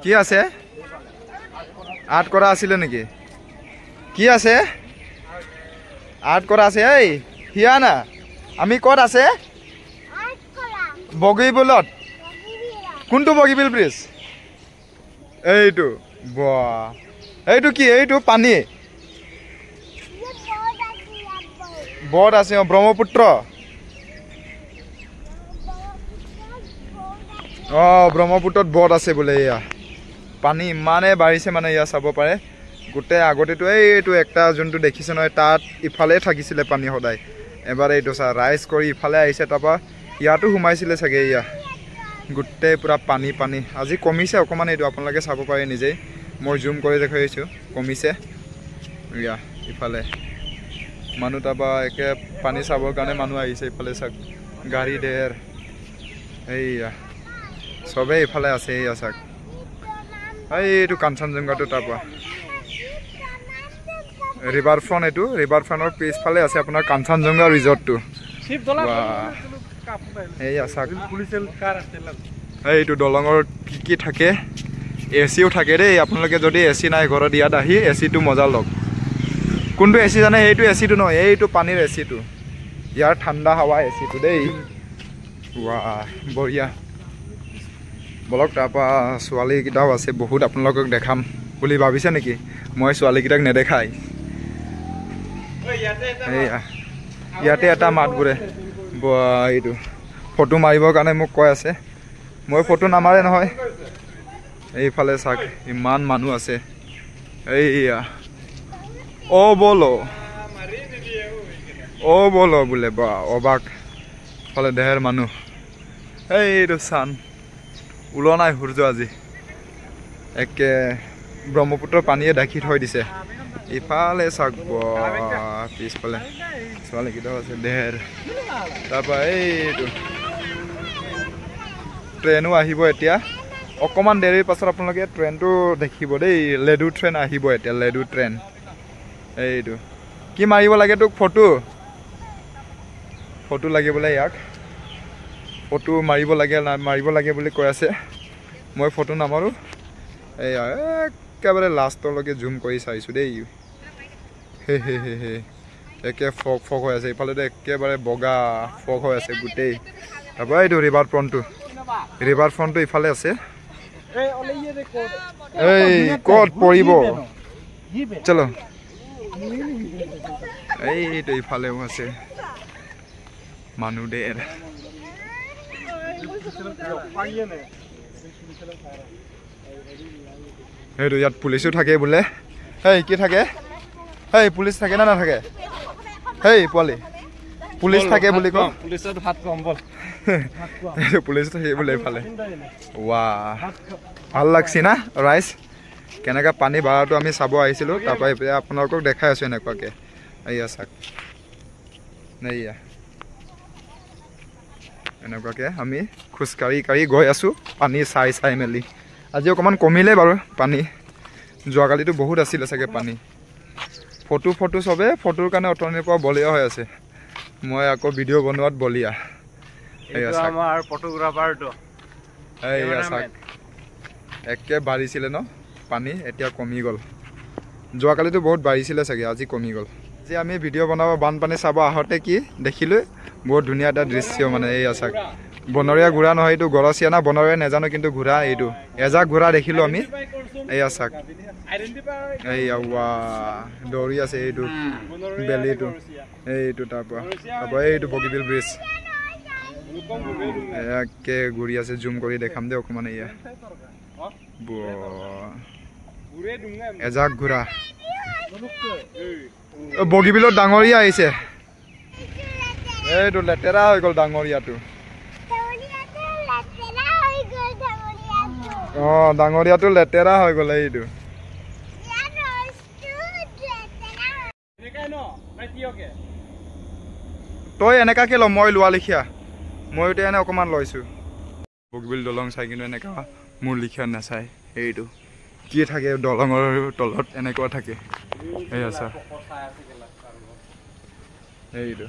কি আছে আৰ্ট কৰা আছিলে নেকি কি আছে আৰ্ট কৰা আছে এই হিয়া না আমি ক'ত আছে বগীবিলত কোনটো বগীবিল ব্ৰিজ এইটো বাহ এইটো কি এইটো পানী বট আছে ব্ৰহ্মপুত্ৰ ব্ৰহ্মপুত্ৰত বট আছে বোলে এয়া পানী ইমানে বাঢ়িছে মানে ইয়া চাব পাৰে গোটে আগতেতো এইটো একটা যোনটো দেখিছে নহয় তাত ইফালে থাকিছিলে পানী সদায় এবাৰ এইটো চা ৰাইজ কৰি ইফালে আহিছে তাৰপৰা ইয়াতো সোমাইছিলে চাগে ইয়া গোটে পুৰা পানী পানী আজি কমিছে অকণমান এইটো আপোনালোকে চাব পাৰে নিজেই মই জুম কৰি দেখুৱাইছোঁ কমিছে ইয়া ইফালে মানুহ তাৰপৰা একে পানী চাবৰ কাৰণে মানুহ আহিছে ইফালে চাওক গাড়ী ঢেৰ এইয়া চবেই ইফালে আছে এইয়া চাওক এইটো কাঞ্চনজংঘাটো তাৰপৰা ৰিভাৰ ফ্ৰণ্ট এইটো ৰিভাৰ ফ্ৰণ্টৰ পিছফালে আছে আপোনাৰ কাঞ্চনজংঘা ৰিজৰ্টটো এইয়া চাওক এইটো দলঙৰ কি থাকে এচিও থাকে দেই আপোনালোকে যদি এচি নাই ঘৰত ইয়াত আহি এচিটো মজা লওক কোনটো এচি জানে এইটো এচিটো নহয় এইটো পানীৰ এচিটো ইয়াৰ ঠাণ্ডা হাৱা এচিটো দেই বঢ়িয়া বলক তাৰপৰা ছোৱালীকেইটাও আছে বহুত আপোনালোকক দেখাম বুলি ভাবিছে নেকি মই ছোৱালীকেইটাক নেদেখাই এইয়া ইয়াতে এটা মাত বোৰে এইটো ফটো মাৰিবৰ কাৰণে মোক কৈ আছে মই ফটো নামাৰে নহয় এইফালে চাওক ইমান মানুহ আছে এইয়া বলো বোলে বা অবাক ফালে দেহেৰ মানুহ এইটো চান ওলোৱা নাই সূৰ্য আজি একে ব্ৰহ্মপুত্ৰৰ পানীয়ে ঢাকি থৈ দিছে ইফালে চাওক পিছফালে ছোৱালীকেইটাও আছে দেহেৰ তাৰপৰা এইটো ট্ৰেইনো আহিব এতিয়া অকণমান দেৰিৰ পাছত আপোনালোকে ট্ৰেইনটো দেখিব দেই লেডু ট্ৰেইন আহিব এতিয়া লেডু ট্ৰেইন এইটো কি মাৰিব লাগে তোক ফটো লাগিবলৈ ইয়াক ফটো মাৰিব লাগে বুলি কৈ আছে মই ফটো নামাৰোঁ এয়া একেবাৰে লাষ্টলৈকে জুম কৰি চাইছোঁ দেই হে একে ফগ হৈ আছে ইফালেতো একেবাৰে বগা ফগ হৈ আছে গোটেই তাৰপৰা এইটো ৰিভাৰ ফ্ৰণ্টটো ইফালে আছে এই ক'ত পৰিব চলো এইটো ইফালেও আছে মানুহ দেৰ সেইটো ইয়াত পুলিচো থাকে বোলে হেই কি থাকে হেই পুলিচ থাকে না নাথাকে হেই পোৱালি পুলিচ থাকে বুলি কওঁ পুলিচত ভাত কম্বল পুলিচ থাকে বোলে এইফালে ভাল লাগছি না ৰাইজ কেনেকৈ পানী বাঢ়াটো আমি চাব আহিছিলোঁ তাৰপৰা এতিয়া আপোনালোকক দেখাই আছোঁ এনেকুৱাকৈ এইয়া চাওক এইয়া এনেকুৱাকৈ আমি খোজকাঢ়ি গৈ আছোঁ পানী চাই মেলি আজি অকণমান কমিলে বাৰু পানী যোৱাকালিতো বহুত আছিলে চাগে পানী ফটো চবে ফটোৰ কাৰণে অথনিৰ পৰা বলীয়া হৈ আছে মই আকৌ ভিডিঅ' বনোৱাত বলীয়া এইয়া চাওক একে বাঢ়িছিলে ন পানী এতিয়া কমি গ'ল যোৱাকালিতো বহুত বাঢ়িছিলে চাগে আজি কমি গ'ল আজি আমি ভিডিঅ' বনাব বানপানী চাব আহোঁতে কি দেখিলোঁ বহুত ধুনীয়া এটা দৃশ্য মানে এইয়া চাওক বনৰীয়া ঘোঁৰা নহয় এইটো গৰচীয়া না বনৰীয়া নাজানো কিন্তু ঘোঁৰা এইটো এজাক ঘোঁৰা দেখিলোঁ আমি এইয়া চাওক এইয়া দৌৰি আছে এইটো বেলিটো এইটো তাৰপৰা এইটো বগীবিল ব্ৰিজ একে ঘূৰি আছে জুম কৰি দেখাম দে অকণমান এয়া এজাক ঘোঁৰা বগীবিলত ডাঙৰীয়া আহিছে এইটো লেতেৰা হৈ গ'ল ডাঙৰীয়াটো ডাঙৰীয়াটো লেতেৰা হৈ গ'ল এইটো তই এনেকাকে ল মই লোৱা লিখীয়া মইতো এনে অকণমান লৈছোঁ বগীবিল দলং চাই কিন্তু এনেকুৱা মোৰ লিখীয়া নাচায় এইটো কি থাকে দলঙৰ তলত এনেকুৱা থাকে এইয়া চা এইটো